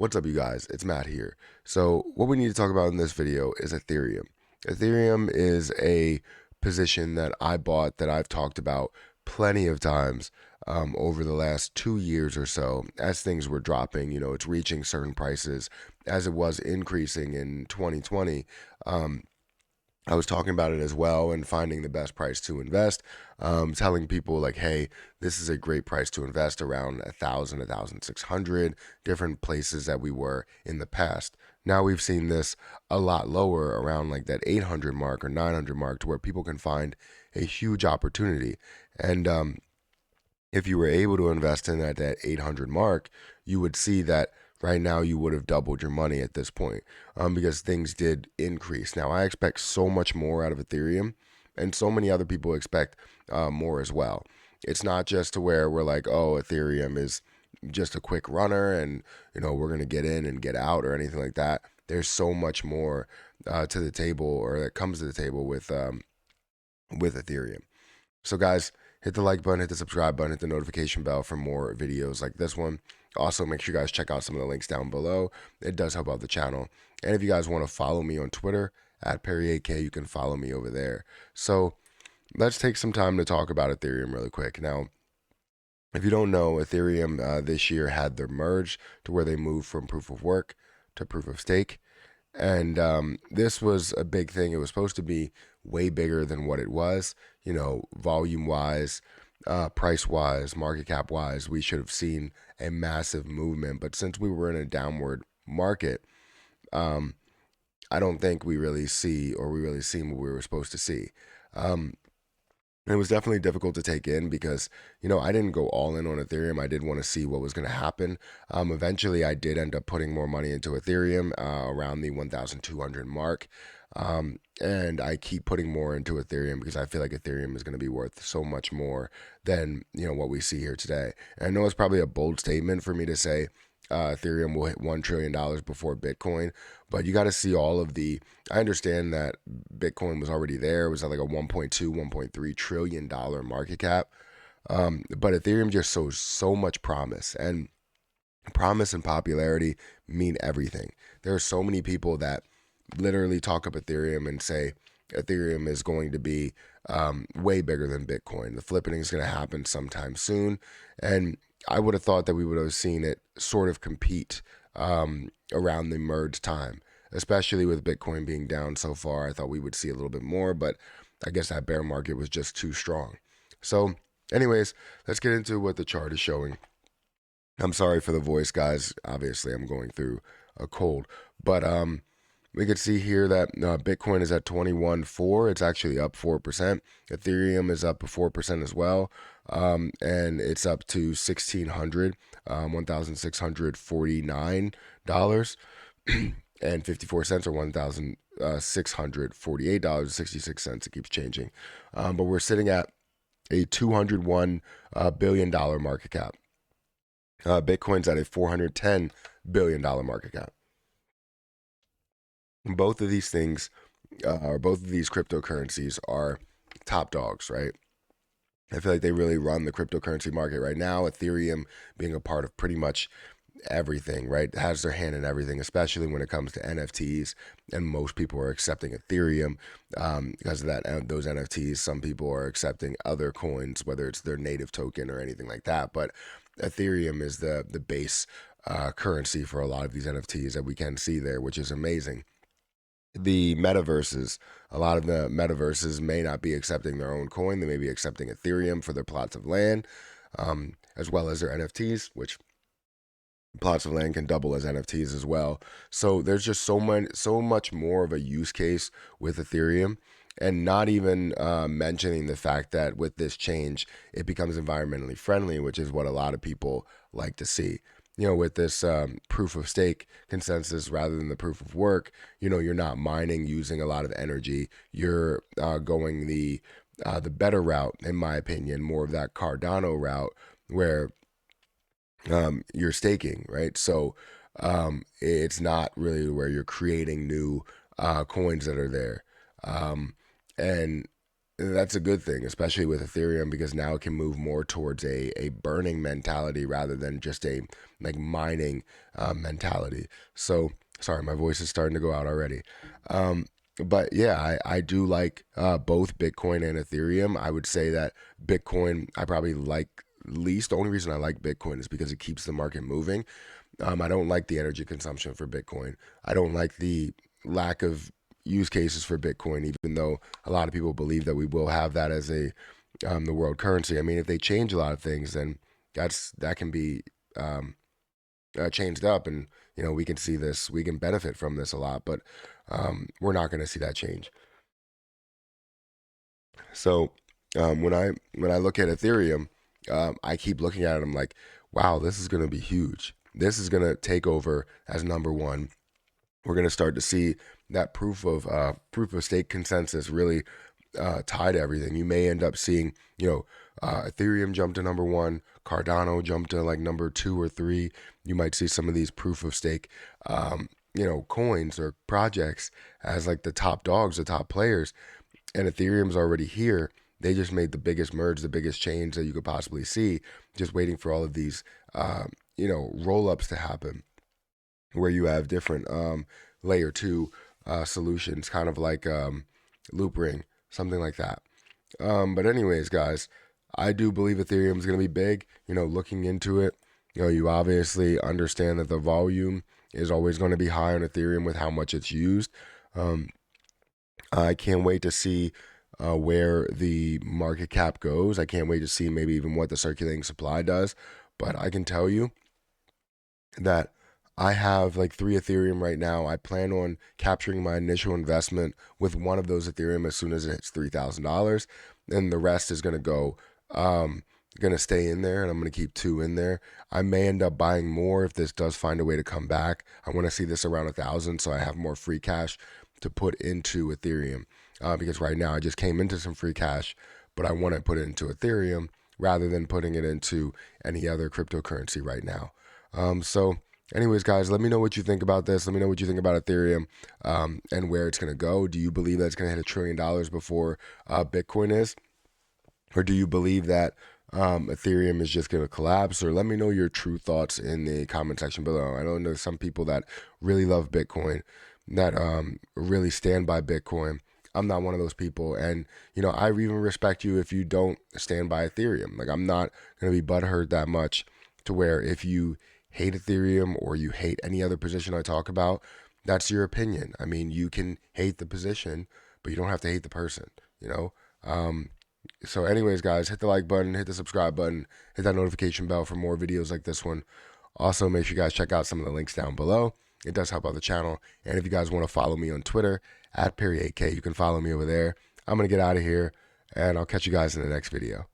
What's up, you guys? It's Matt here. So what we need to talk about in this video is Ethereum. Ethereum is a position that I bought that I've talked about plenty of times over the last 2 years or so as things were dropping. It's reaching certain prices as it was increasing in 2020. I was talking about it as well and finding the best price to invest, telling people like, hey, this is a great price to invest around 1,600 different places that we were in the past. Now we've seen this a lot lower around like that 800 mark or 900 mark to where people can find a huge opportunity. And if you were able to invest in at that 800 mark, you would see that right now you would have doubled your money at this point, because things did increase. Now, I expect so much more out of Ethereum, and so many other people expect more as well. It's not just to where we're like, oh, Ethereum is just a quick runner and, we're going to get in and get out or anything like that. There's so much more to the table, or that comes to the table with Ethereum. So, guys, hit the like button, hit the subscribe button, hit the notification bell for more videos like this one. Also, make sure you guys check out some of the links down below. It does help out the channel. And if you guys want to follow me on Twitter at Perry8K, you can follow me over there. So, let's take some time to talk about Ethereum really quick. Now, if you don't know, Ethereum this year had their merge to where they moved from proof of work to proof of stake. And this was a big thing. It was supposed to be way bigger than what it was, volume wise, price wise, market cap wise. We should have seen a massive movement. But since we were in a downward market, I don't think we really seen what we were supposed to see. It was definitely difficult to take in because, I didn't go all in on Ethereum. I did want to see what was going to happen. Eventually, I did end up putting more money into Ethereum around the 1,200 mark. And I keep putting more into Ethereum because I feel like Ethereum is going to be worth so much more than, what we see here today. And I know it's probably a bold statement for me to say Ethereum will hit $1 trillion before Bitcoin. But you got to see all of I understand that Bitcoin was already there. It was at like a 1.2, $1.3 trillion market cap. But Ethereum just shows so much promise. And promise and popularity mean everything. There are so many people that literally talk up Ethereum and say Ethereum is going to be way bigger than Bitcoin. The flipping is going to happen sometime soon. And I would have thought that we would have seen it sort of compete around the merge time, especially with Bitcoin being down so far. I thought we would see a little bit more, but I guess that bear market was just too strong. So, anyways, let's get into what the chart is showing. I'm sorry for the voice, guys. Obviously, I'm going through a cold, but we could see here that Bitcoin is at 21.4. It's actually up 4%. Ethereum is up 4% as well. And it's up to 1,600, $1,649 and 54 cents, or $1,648.66. It keeps changing. But we're sitting at a $201 billion market cap. Bitcoin's at a $410 billion market cap. Both of these things, or both of these cryptocurrencies, are top dogs, right? I feel like they really run the cryptocurrency market right now. Ethereum being a part of pretty much everything, right? Has their hand in everything, especially when it comes to NFTs. And most people are accepting Ethereum because of that. Those NFTs, some people are accepting other coins, whether it's their native token or anything like that. But Ethereum is the base currency for a lot of these NFTs that we can see there, which is amazing. The metaverses, a lot of the metaverses may not be accepting their own coin. They may be accepting Ethereum for their plots of land, as well as their NFTs, which plots of land can double as NFTs as well. So there's just so much more of a use case with Ethereum, and not even mentioning the fact that with this change, it becomes environmentally friendly, which is what a lot of people like to see. With this proof of stake consensus rather than the proof of work, you're not mining using a lot of energy. You're going the better route, in my opinion, more of that Cardano route where you're staking, right? So it's not really where you're creating new coins that are there. And that's a good thing, especially with Ethereum, because now it can move more towards a burning mentality rather than just a like mining mentality. So sorry, my voice is starting to go out already. Um, but yeah, I do like both Bitcoin and Ethereum. I would say that Bitcoin I probably like least. The only reason I like Bitcoin is because it keeps the market moving. I don't like the energy consumption for Bitcoin. I don't like the lack of use cases for Bitcoin, even though a lot of people believe that we will have that as a the world currency. I mean, if they change a lot of things, then that can be um, changed up, and we can see this, we can benefit from this a lot, but we're not going to see that change. So when I look at Ethereum, I keep looking at it. I'm like, wow, this is going to be huge. This is going to take over as number one. We're going to start to see that proof of stake consensus really tie to everything. You may end up seeing, Ethereum jump to number one, Cardano jump to like number two or three. You might see some of these proof of stake, coins or projects as like the top dogs, the top players. And Ethereum's already here. They just made the biggest merge, the biggest change that you could possibly see, just waiting for all of these, roll ups to happen, where you have different layer two solutions, kind of like loop ring, something like that. But anyways, guys, I do believe Ethereum is going to be big. Looking into it, you obviously understand that the volume is always going to be high on Ethereum with how much it's used. Um, I can't wait to see where the market cap goes. I can't wait to see maybe even what the circulating supply does. But I can tell you that I have like 3 Ethereum right now. I plan on capturing my initial investment with one of those Ethereum as soon as it hits $3,000, and the rest is gonna stay in there, and I'm gonna keep 2 in there. I may end up buying more if this does find a way to come back. I want to see this around 1,000, so I have more free cash to put into Ethereum. Because right now I just came into some free cash, but I want to put it into Ethereum rather than putting it into any other cryptocurrency right now. So, anyways, guys, let me know what you think about this. Let me know what you think about Ethereum and where it's going to go. Do you believe that it's going to hit $1 trillion before Bitcoin is? Or do you believe that Ethereum is just going to collapse? Or let me know your true thoughts in the comment section below. I know there's some people that really love Bitcoin, that really stand by Bitcoin. I'm not one of those people. And, I even respect you if you don't stand by Ethereum. Like, I'm not going to be butthurt that much to where if you hate Ethereum or you hate any other position I talk about, that's your opinion. I mean, you can hate the position, but you don't have to hate the person, you know? So, anyways, guys, hit the like button, hit the subscribe button, hit that notification bell for more videos like this one. Also, make sure you guys check out some of the links down below. It does help out the channel. And if you guys want to follow me on Twitter at Perry8K, you can follow me over there. I'm going to get out of here, and I'll catch you guys in the next video.